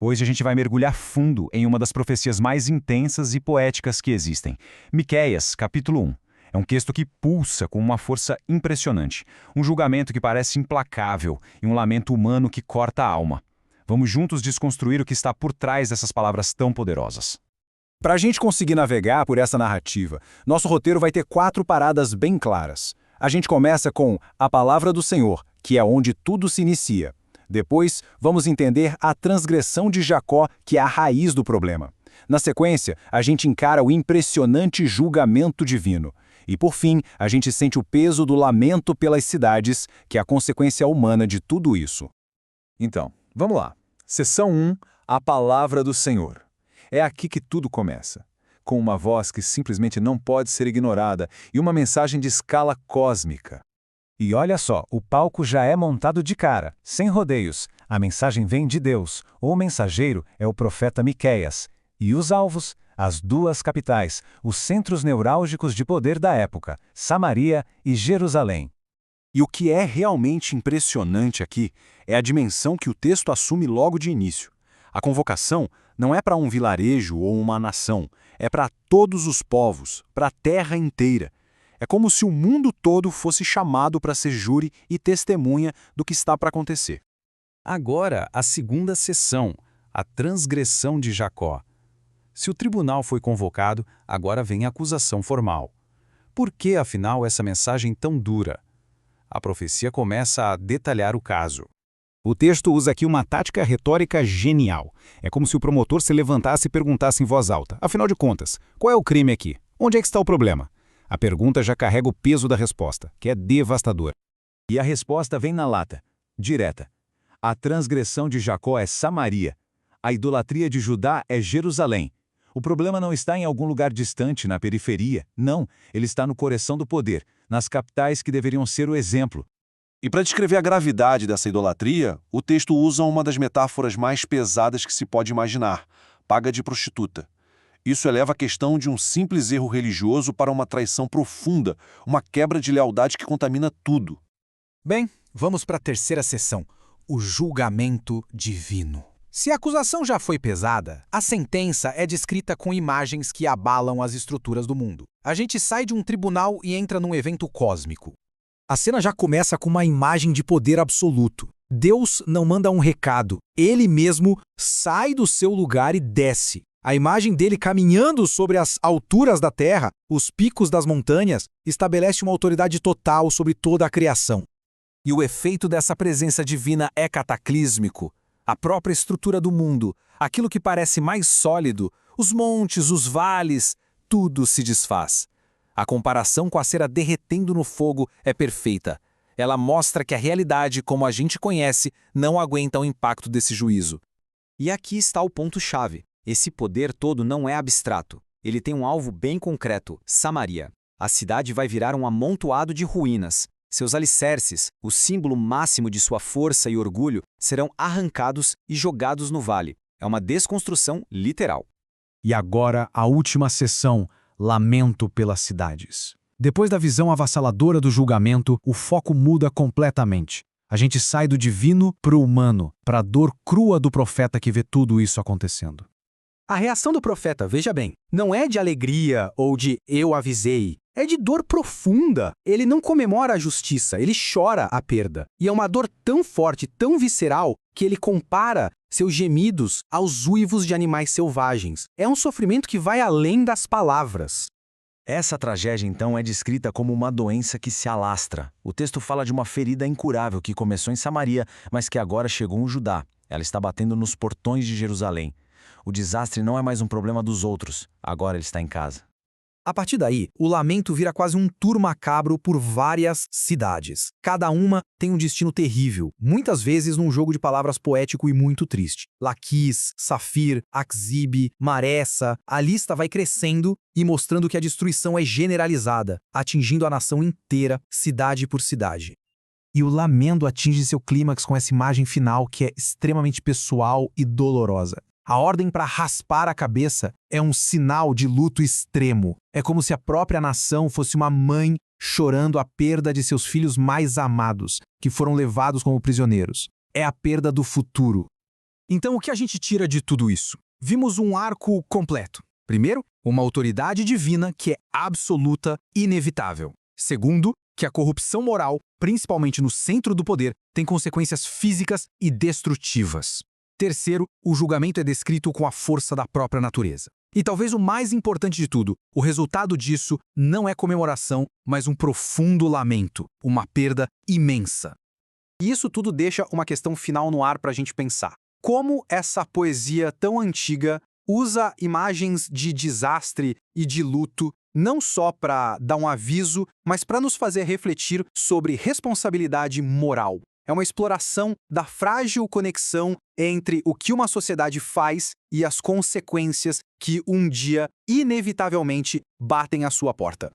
Hoje a gente vai mergulhar fundo em uma das profecias mais intensas e poéticas que existem. Miqueias, capítulo 1. É um texto que pulsa com uma força impressionante, um julgamento que parece implacável e um lamento humano que corta a alma. Vamos juntos desconstruir o que está por trás dessas palavras tão poderosas. Para a gente conseguir navegar por essa narrativa, nosso roteiro vai ter 4 paradas bem claras. A gente começa com a palavra do Senhor, que é onde tudo se inicia. Depois, vamos entender a transgressão de Jacó, que é a raiz do problema. Na sequência, a gente encara o impressionante julgamento divino. E por fim, a gente sente o peso do lamento pelas cidades, que é a consequência humana de tudo isso. Então, vamos lá. Seção 1, a palavra do Senhor. É aqui que tudo começa, com uma voz que simplesmente não pode ser ignorada e uma mensagem de escala cósmica. E olha só, o palco já é montado de cara, sem rodeios. A mensagem vem de Deus. O mensageiro é o profeta Miqueias. E os alvos, as 2 capitais, os centros neurálgicos de poder da época, Samaria e Jerusalém. E o que é realmente impressionante aqui é a dimensão que o texto assume logo de início. A convocação não é para um vilarejo ou uma nação, é para todos os povos, para a terra inteira. É como se o mundo todo fosse chamado para ser júri e testemunha do que está para acontecer. Agora, a segunda sessão, a transgressão de Jacó. Se o tribunal foi convocado, agora vem a acusação formal. Por que, afinal, essa mensagem tão dura? A profecia começa a detalhar o caso. O texto usa aqui uma tática retórica genial. É como se o promotor se levantasse e perguntasse em voz alta: afinal de contas, qual é o crime aqui? Onde é que está o problema? A pergunta já carrega o peso da resposta, que é devastadora. E a resposta vem na lata, direta. A transgressão de Jacó é Samaria. A idolatria de Judá é Jerusalém. O problema não está em algum lugar distante, na periferia. Não, ele está no coração do poder, nas capitais que deveriam ser o exemplo. E para descrever a gravidade dessa idolatria, o texto usa uma das metáforas mais pesadas que se pode imaginar: paga de prostituta. Isso eleva a questão de um simples erro religioso para uma traição profunda, uma quebra de lealdade que contamina tudo. Bem, vamos para a terceira sessão, o julgamento divino. Se a acusação já foi pesada, a sentença é descrita com imagens que abalam as estruturas do mundo. A gente sai de um tribunal e entra num evento cósmico. A cena já começa com uma imagem de poder absoluto. Deus não manda um recado, ele mesmo sai do seu lugar e desce. A imagem dele caminhando sobre as alturas da terra, os picos das montanhas, estabelece uma autoridade total sobre toda a criação. E o efeito dessa presença divina é cataclísmico. A própria estrutura do mundo, aquilo que parece mais sólido, os montes, os vales, tudo se desfaz. A comparação com a cera derretendo no fogo é perfeita. Ela mostra que a realidade, como a gente conhece, não aguenta o impacto desse juízo. E aqui está o ponto-chave. Esse poder todo não é abstrato. Ele tem um alvo bem concreto, Samaria. A cidade vai virar um amontoado de ruínas. Seus alicerces, o símbolo máximo de sua força e orgulho, serão arrancados e jogados no vale. É uma desconstrução literal. E agora a última sessão, lamento pelas cidades. Depois da visão avassaladora do julgamento, o foco muda completamente. A gente sai do divino para o humano, para a dor crua do profeta que vê tudo isso acontecendo. A reação do profeta, veja bem, não é de alegria ou de eu avisei. É de dor profunda. Ele não comemora a justiça, ele chora a perda. E é uma dor tão forte, tão visceral, que ele compara seus gemidos aos uivos de animais selvagens. É um sofrimento que vai além das palavras. Essa tragédia, então, é descrita como uma doença que se alastra. O texto fala de uma ferida incurável que começou em Samaria, mas que agora chegou em Judá. Ela está batendo nos portões de Jerusalém. O desastre não é mais um problema dos outros, agora ele está em casa. A partir daí, o lamento vira quase um tour macabro por várias cidades. Cada uma tem um destino terrível, muitas vezes num jogo de palavras poético e muito triste. Laquis, Safir, Axibe, Maressa, a lista vai crescendo e mostrando que a destruição é generalizada, atingindo a nação inteira, cidade por cidade. E o lamento atinge seu clímax com essa imagem final que é extremamente pessoal e dolorosa. A ordem para raspar a cabeça é um sinal de luto extremo. É como se a própria nação fosse uma mãe chorando a perda de seus filhos mais amados, que foram levados como prisioneiros. É a perda do futuro. Então, o que a gente tira de tudo isso? Vimos um arco completo. Primeiro, uma autoridade divina que é absoluta e inevitável. Segundo, que a corrupção moral, principalmente no centro do poder, tem consequências físicas e destrutivas. Terceiro, o julgamento é descrito com a força da própria natureza. E talvez o mais importante de tudo, o resultado disso não é comemoração, mas um profundo lamento, uma perda imensa. E isso tudo deixa uma questão final no ar para a gente pensar. Como essa poesia tão antiga usa imagens de desastre e de luto não só para dar um aviso, mas para nos fazer refletir sobre responsabilidade moral. É uma exploração da frágil conexão entre o que uma sociedade faz e as consequências que um dia, inevitavelmente, batem à sua porta.